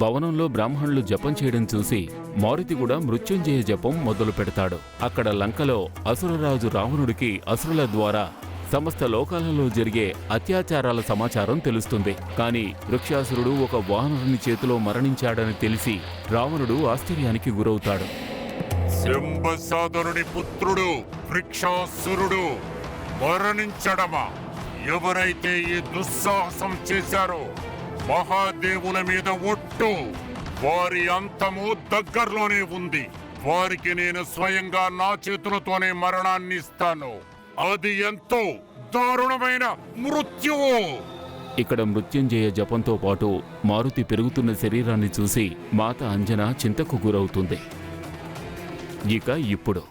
భవనంలో బ్రాహ్మణులు జపం చేయడం చూసి మారుతి కూడా మృత్యుంజయ జపం మొదలు పెడతాడు. అక్కడ లంకలో అసురరాజు రావణుడికి అసురుల ద్వారా సమస్త లోకాలలో జరిగే అత్యాచారాల సమాచారం తెలుస్తుంది. కానీ వృక్షాసురుడు ఒక వానరుని చేతిలో మరణించాడని తెలిసి రావణుడు ఆశ్చర్యానికి గురవుతాడు. సింహసాధనుని పుత్రుడు వృక్షాసురుడు మరణించడమా? ఎవరైతే ఈ దుస్సాహసం చేశారో మహాదేవుల మీద ఒట్టు, వారి అంతము దగ్గరలోనే ఉంది. వారికి నేను స్వయంగా నా చేతులతోనే మరణాన్ని ఇస్తాను. అది ఎంతో దారుణమైన మృత్యువు. ఇక్కడ మృత్యుంజయ జపంతో పాటు మారుతి పెరుగుతున్న శరీరాన్ని చూసి మాత అంజన చింతకు గురవుతుంది. ఇక ఇప్పుడు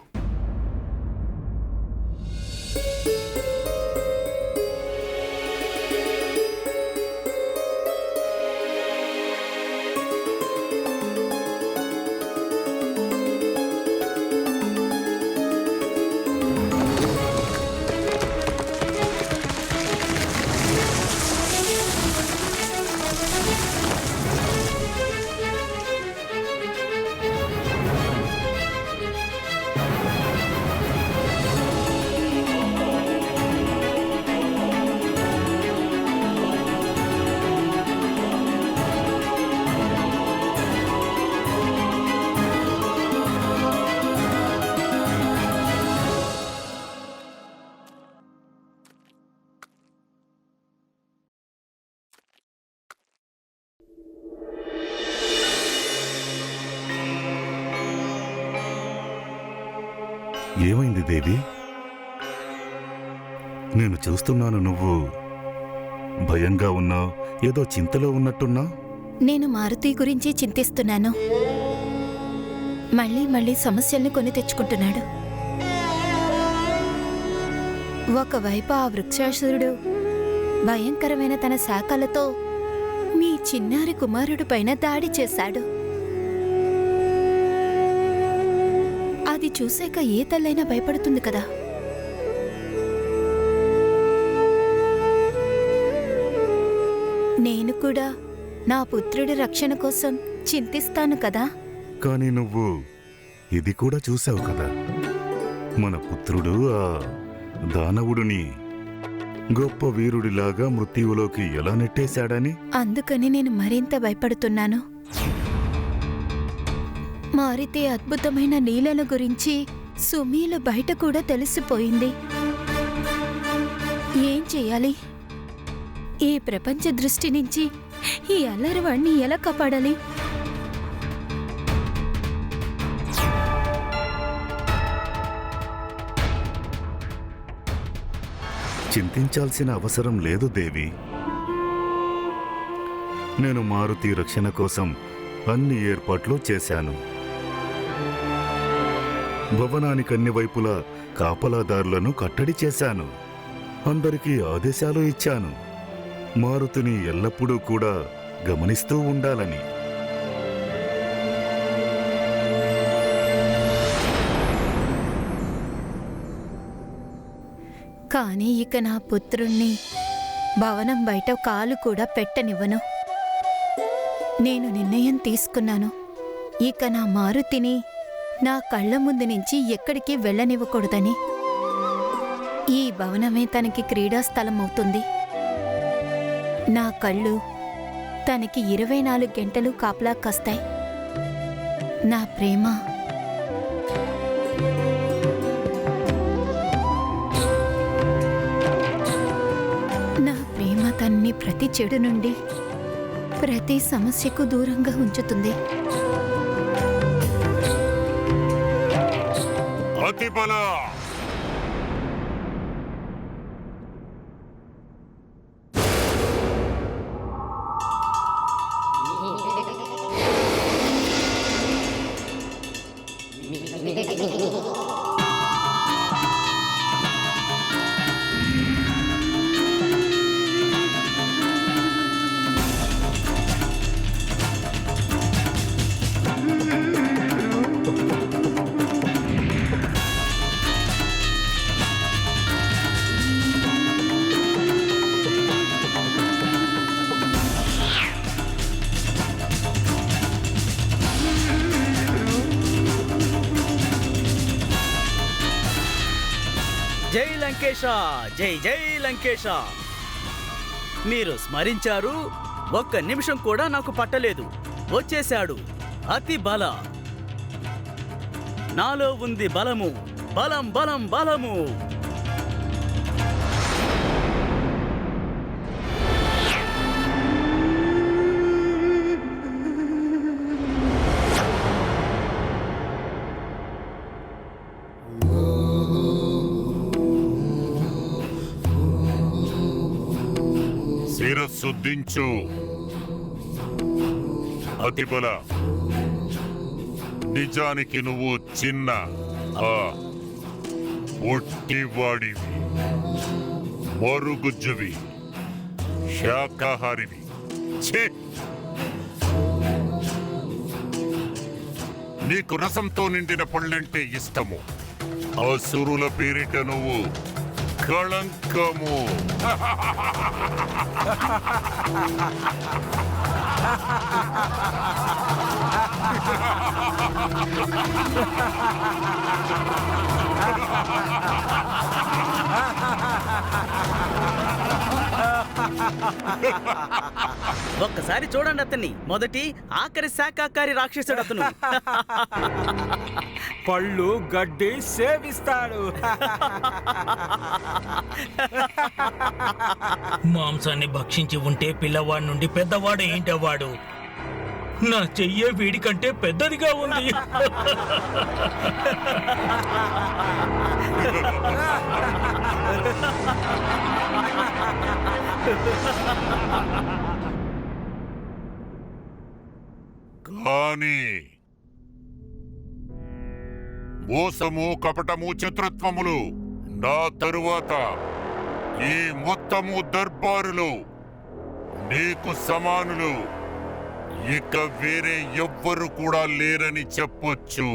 ఏమైంది దేవి? నేను చూస్తున్నాను, నువ్వు భయంగా ఉన్నావు, ఏదో చింతలో ఉన్నట్టున్నా. నేను మారుతి గురించి చింతిస్తున్నాను. మళ్ళీ మళ్ళీ సమస్యల్ని కొని తెచ్చుకుంటున్నాడు. ఒకవైపు ఆ వృక్షాసురుడు భయంకరమైన తన శాఖలతో మీ చిన్నారి కుమారుడి పైన దాడి చేశాడు. అది చూసాక ఏ తల్లైనా భయపడుతుంది కదా. నేను కూడా నా పుత్రుడి రక్షణ కోసం చింతిస్తాను కదా. కానీ నువ్వు ఇది కూడా చూసావు కదా, మన పుత్రుడు ఆ దానవుడిని గొప్ప వీరుడిలాగా మృత్యువులోకి ఎలా నెట్టేశాడని. అందుకని నేను మరింత భయపడుతున్నాను. మారుతి అద్భుతమైన నీళ్ళల గురించి సుమీల బయట కూడా తెలిసిపోయింది. ఏం చెయ్యాలి? ఈ ప్రపంచ దృష్టి నుంచి ఈ అల్లరివాణ్ణి ఎలా కాపాడాలి? చింతించాల్సిన అవసరం లేదు దేవి. నేను మారుతి రక్షణ కోసం అన్ని ఏర్పాట్లు చేశాను. భవనానికి అన్ని వైపులా కాపలాదారులను కట్టడి చేశాను. అందరికీ ఆదేశాలు ఇచ్చాను, మారుతిని ఎల్లప్పుడూ కూడా గమనిస్తూ ఉండాలని. కానీ ఇక నా పుత్రుణ్ణి భవనం బయట కాలు కూడా పెట్టనివ్వను. నేను నిర్ణయం తీసుకున్నాను. ఇక నా మారుతిని నా కళ్ళ ముందు నుంచి ఎక్కడికి వెళ్ళనివ్వకూడదని. ఈ భవనమే తనకి క్రీడాస్థలం అవుతుంది. నా కళ్ళు తనకి 24 గంటలు కాపలా కాస్తాయి. నా ప్రేమ తన్ని ప్రతి చెడు నుండి, ప్రతి సమస్యకు దూరంగా ఉంచుతుంది. అతిబల లంకేశ, జై జై లంకేశ. మీరు స్మరించారు, ఒక్క నిమిషం కూడా నాకు పట్టలేదు. వచ్చేశాడు అతి బల. నాలో ఉంది బలము, బలం బలం బలము. శిరస్సు దించు అతిబల. నిజానికి నువ్వు చిన్న ఒట్టివాడివి, మరుగుజ్జువి, శాకాహారివి. ఛీ! నీకు రసంతో నిండిన పళ్ళంటే ఇష్టము. అసురుల పేరిట నువ్వు కళంకము. ఒక్కసారి చూడండి అతన్ని. మొదటి ఆఖరి శాకాహారి రాక్షసుడు అతను. పళ్ళు గడ్డి సేవిస్తాడు. మాంసాన్ని భక్షించి ఉంటే పిల్లవాడి నుండి పెద్దవాడు ఏంటవాడు. నా చెయ్యే వీడికంటే పెద్దదిగా ఉంది. కానీ మోసము, కపటము, చతురత్వములు నా తరువాత ఈ మొత్తము దర్బారులు నీకు సమానులు ఇక వేరే ఎవ్వరు కూడా లేరని చెప్పొచ్చు.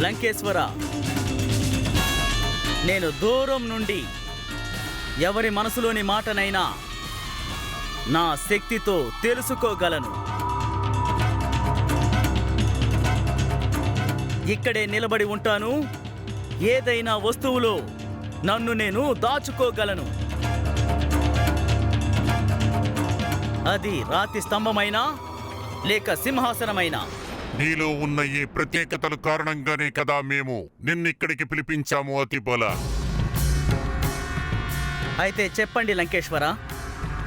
లంకేశ్వర, నేను దూరం నుండి ఎవరి మనసులోని మాటనైనా నా శక్తితో తెలుసుకోగలను. ఇక్కడే నిలబడి ఉంటాను. ఏదైనా వస్తువులో నన్ను నేను దాచుకోగలను. అది రాతి స్తంభమైనా లేక సింహాసనమైనా. నీలో ఉన్న ఈ ప్రత్యేకతల కారణంగానే కదా మేము నిన్నిక్కడికి పిలిపించాము అతిబల. అయితే చెప్పండి లంకేశ్వర,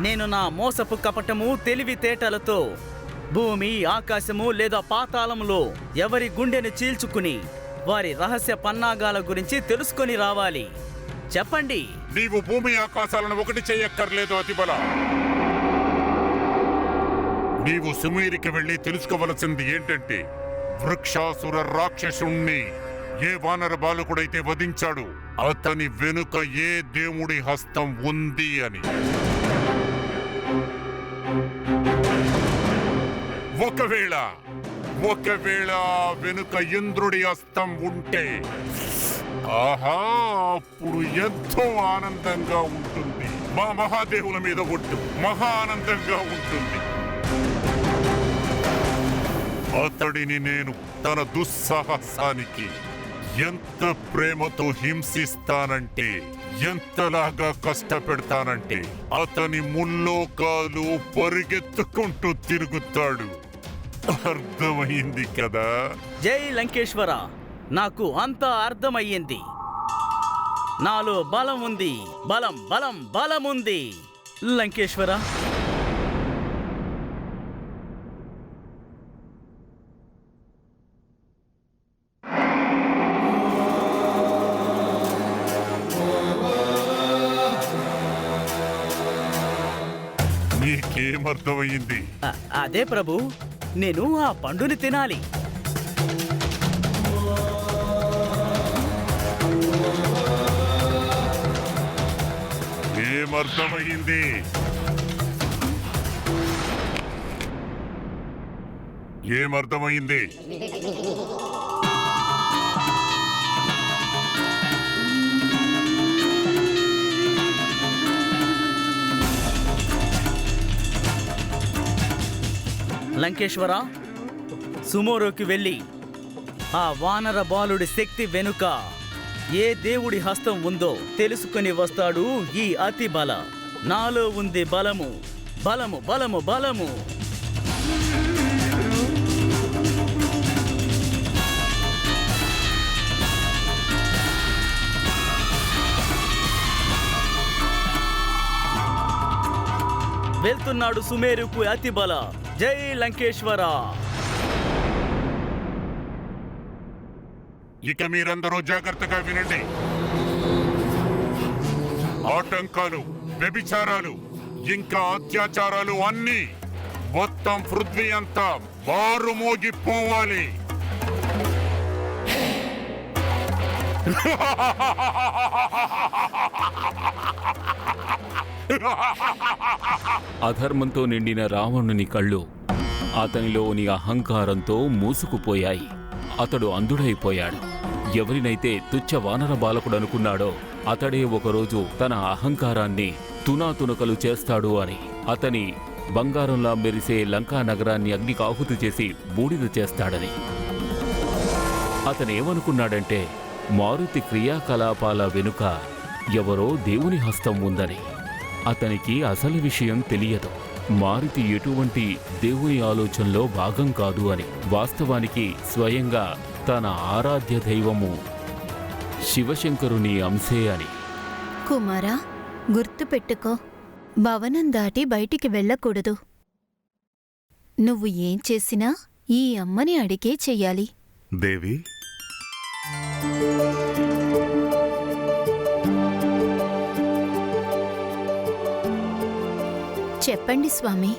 నేను నా మోసపు కపటము, తెలివితేటలతో భూమి, ఆకాశము లేదా పాతాళంలో ఎవరి గుండెను చీల్చుకుని వారి రహస్య పన్నాగాల గురించి తెలుసుకొని రావాలి. చెప్పండి. నీవు భూమి ఆకాశాలను ఒకటి చేయక్కర్లేదు అతిబల. నీవు సుమేరికి వెళ్ళి తెలుసుకోవలసింది ఏంటంటే, వృక్షాసుర రాక్షసుణ్ణి ఏ వానర బాలకుడైతే వధించాడు అతని వెనుక ఏ దేవుడి హస్తం ఉంది అని. ఒకవేళ వెనుక ఇంద్రుడి హస్తం ఉంటే ఆహా, అప్పుడు ఎంతో ఆనందంగా ఉంటుంది. మా మహాదేవుల మీద ఒట్టు, మహా ఆనందంగా ఉంటుంది. అతడిని నేను తన దుస్సాహసానికి ఎంత ప్రేమతో హింసిస్తానంటే, ఎంతలాగా కష్టపెడతానంటే అతని ముల్లోకాలు పరిగెత్తుకుంటూ తిరుగుతాడు. అర్థమైంది కదా? జై లంకేశ్వర, నాకు అంతా అర్థమయ్యింది. నాలో బలం ఉంది, బలం బలం బలం ఉంది లంకేశ్వర. నీకేమర్థమయ్యింది? అదే ప్రభు, నేను ఆ పండుని తినాలి. ఏ ఏమర్థమైంది? ఏమర్థమైంది? లంకేశ్వర, సుమోరోకి వెళ్ళి ఆ వానర బాలుడి శక్తి వెనుక ఏ దేవుడి హస్తం ఉందో తెలుసుకుని వస్తాడు ఈ అతి బల. నాలో ఉంది బలము, బలము, బలము, బలము. వెళ్తున్నాడు సుమేరుకు అతి బల. జై లంకేశ్వర. ఇక మీరందరూ జాగ్రత్తగా వినండి. ఆటంకాలు, వ్యభిచారాలు, ఇంకా అత్యాచారాలు అన్నీ మొత్తం పృథ్వీ అంతా మారుమోగిపోవాలి. అధర్మంతో నిండిన రావణుని కళ్ళు అతనిలోని అహంకారంతో మూసుకుపోయాయి. అతడు అంధుడైపోయాడు. ఎవరినైతే తుచ్చ వానర బాలకుడనుకున్నాడో అతడే ఒకరోజు తన అహంకారాన్ని తునాతునకలు చేస్తాడు అని, అతని బంగారంలా మెరిసే లంకా నగరాన్ని అగ్నికి ఆహుతి చేసి బూడిద చేస్తాడని. అతనేమనుకున్నాడంటే మారుతి క్రియాకలాపాల వెనుక ఎవరో దేవుని హస్తం ఉందని. అతనికి అసలు విషయం తెలియదు. మారుతి ఎటువంటి దేవుని ఆలోచనలో భాగం కాదు అని. వాస్తవానికి స్వయంగా తన ఆరాధ్య దైవము శివశంకరుని అంశే అని. కుమారా, గుర్తుపెట్టుకో, భవనం దాటి బయటికి వెళ్ళకూడదు. నువ్వు ఏం చేసినా ఈ అమ్మని అడిగే చెయ్యాలి. దేవి, చెప్పండి స్వామి.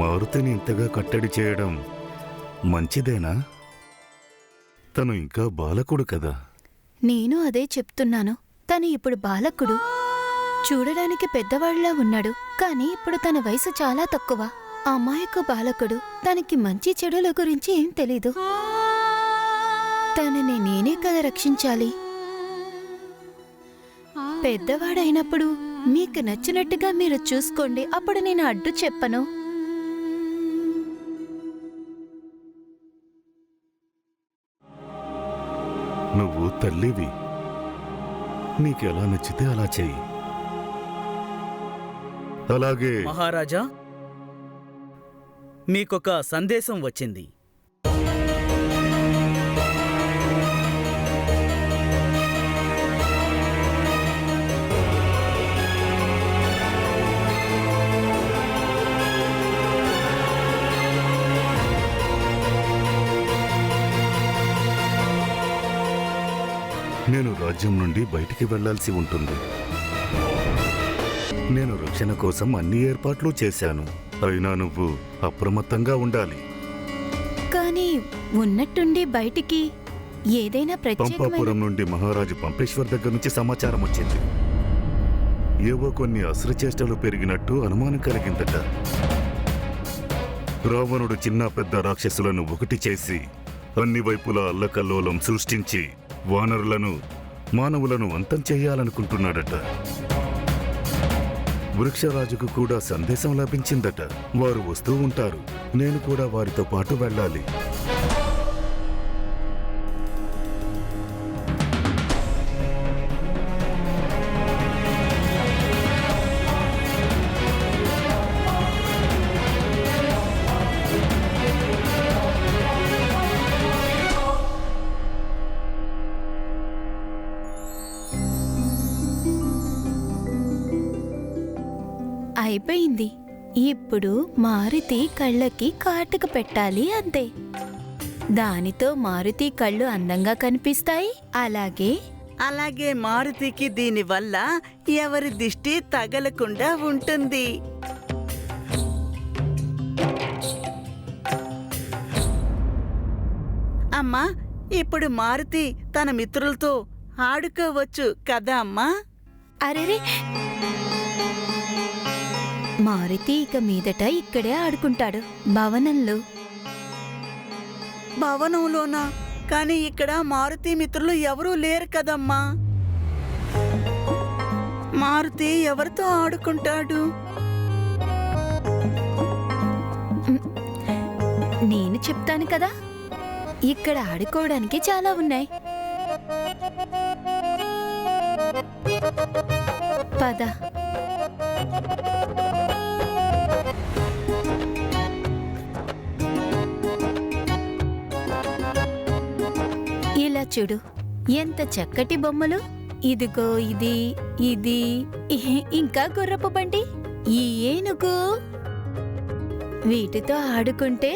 మారుతిని ఇంతగా కట్టడి చేయడం మంచిదేనా? తను ఇంకా బాలకుడు కదా. నేను అదే చెప్తున్నాను. తను ఇప్పుడు బాలకుడు. చూడడానికి పెద్దవాడిలా ఉన్నాడు, కానీ ఇప్పుడు తన వయసు చాలా తక్కువ. అమాయక బాలకుడు. తనకి మంచి చెడుల గురించి ఏం తెలీదు. తనని నేనే కదా రక్షించాలి. పెద్దవాడైనప్పుడు మీకు నచ్చినట్టుగా మీరు చూసుకోండి, అప్పుడు నేను అడ్డు చెప్పను. నువ్వు తల్లివి, నీకెలా నచ్చితే అలా చెయ్యి. అలాగే మహారాజా, మీకొక సందేశం వచ్చింది. నేను రాజ్యం నుండి బయటికి వెళ్లాల్సి ఉంటుంది. నేను రక్షణ కోసం అన్ని ఏర్పాట్లు చేశాను. అయినా నువ్వు అప్రమత్తంగా ఉండాలి. కానీ ఉన్నట్టుండి బయటికి ఏదైనా ప్రత్యేకమైన పంపాపురం నుండి మహారాజు పంపేశ్వర్ దగ్గర నుంచి సమాచారం వచ్చింది. ఏవో కొన్ని అస్త్రచేష్టలు పెరిగినట్టు అనుమానం కలిగిందట. రావణుడు చిన్న పెద్ద రాక్షసులను ఒకటి చేసి అన్ని వైపులా అల్లకల్లోలం సృష్టించి వానరులను, మానవులను అంతం చేయాలనుకుంటున్నాడట. వృక్షరాజుకు కూడా సందేశం లభించిందట. వారు వస్తూ ఉంటారు. నేను కూడా వారితో పాటు వెళ్ళాలి. అయిపోయింది. ఇప్పుడు మారుతి కళ్ళకి కాటుక పెట్టాలి, అంతే. దానితో మారుతి కళ్ళు అందంగా కనిపిస్తాయి. అలాగే మారుతికి దీనివల్ల ఎవరి దిష్టి తగలకుండా ఉంటుంది. అమ్మా, ఇప్పుడు మారుతి తన మిత్రులతో ఆడుకోవచ్చు కదా అమ్మా? అరెరే, మారుతి ఇక మీదట ఇక్కడే ఆడుకుంటాడు భవనంలో. భవనంలోనా? కానీ ఇక్కడ మారుతి మిత్రులు ఎవరూ లేరు కదమ్మా. మారుతి ఎవరితో ఆడుకుంటాడు? నేను చెప్తాను కదా, ఇక్కడ ఆడుకోవడానికి చాలా ఉన్నాయి. పద. ఇలా చూడు, ఎంత చక్కటి బొమ్మలు. ఇదిగో ఇది, ఇది, ఇంకా గుర్రపు బండి, ఈ ఏనుగు. వీటితో ఆడుకుంటే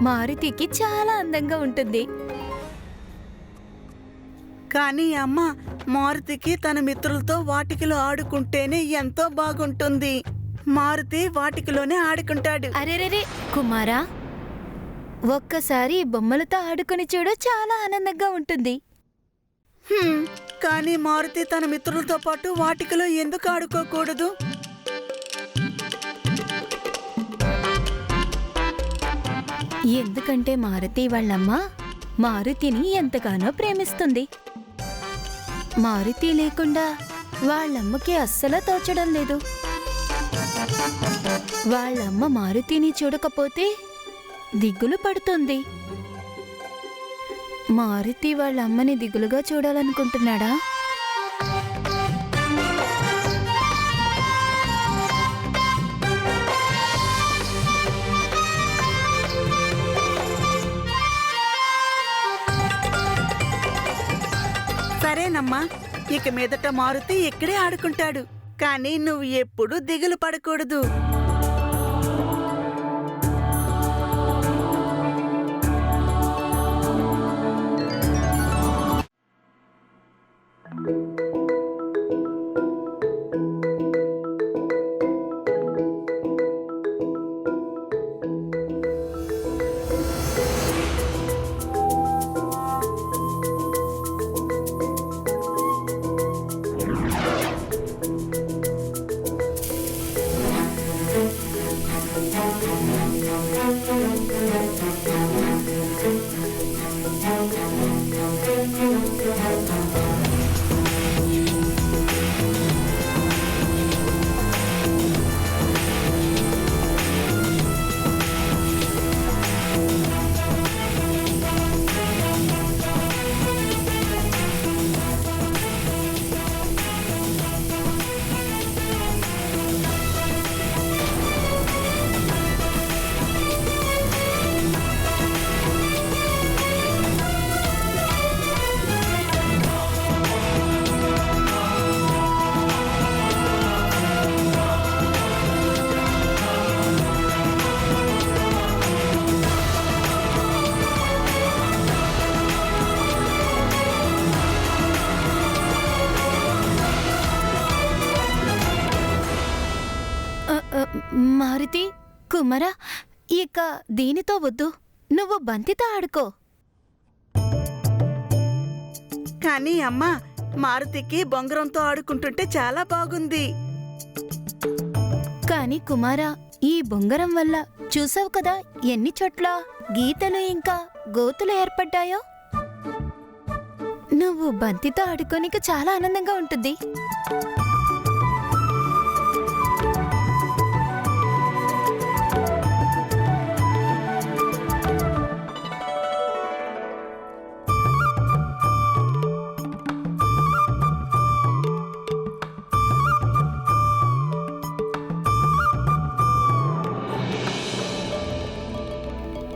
మారుతికి చాలా అందంగా ఉంటుంది. కానీ అమ్మ, మారుతికి తన మిత్రులతో వాటికిలో ఆడుకుంటేనే ఎంతో బాగుంటుంది. మారుతి వాటికిలోనే ఆడుకుంటాడు. అరెరెరే కుమారా, ఒక్కసారి ఈ బొమ్మలతో ఆడుకుని చూడు, చాలా ఆనందంగా ఉంటుంది. కానీ మారుతి తన మిత్రులతో పాటు వాటికిలో ఎందుకు ఆడుకోకూడదు? ఎందుకంటే మారుతి వాళ్ళమ్మ మారుతిని ఎంతగానో ప్రేమిస్తుంది. మారుతి లేకుండా వాళ్ళమ్మకి అస్సలు తోచడం లేదు. వాళ్ళమ్మ మారుతిని చూడకపోతే దిగులు పడుతుంది. మారుతి వాళ్ళమ్మని దిగులుగా చూడాలనుకుంటున్నాడా? సరేనమ్మా, ఇక మీదట మారుతి ఇక్కడే ఆడుకుంటాడు. కానీ నువ్వు ఎప్పుడూ దిగులు పడకూడదు. మారుతి, కుమారా, ఇక దీనితో వద్దు, నువ్వు బంతితో ఆడుకో. కానీ అమ్మా, మారుతికి బొంగరంతో ఆడుకుంటుంటే చాలా బాగుంది. కాని కుమారా, ఈ బొంగరం వల్ల చూసావు కదా ఎన్ని చోట్ల గీతలు ఇంకా గోతులు ఏర్పడ్డాయో. నువ్వు బంతితో ఆడుకోనికి చాలా ఆనందంగా ఉంటుంది.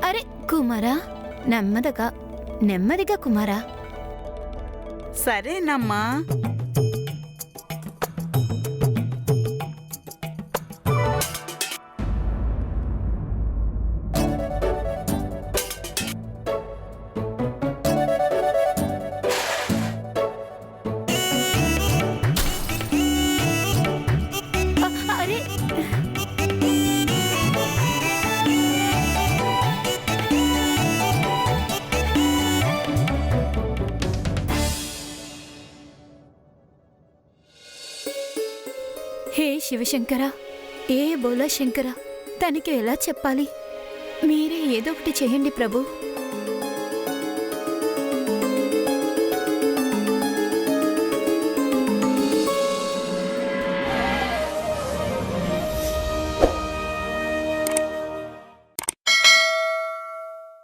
అరే కుమారా, నెమ్మదిగా కుమారా. సరేనమ్మా. అరే హే శివశంకర, ఏ బోలా శంకర, తనకి ఎలా చెప్పాలి? మీరే ఏదో ఒకటి చేయండి ప్రభు.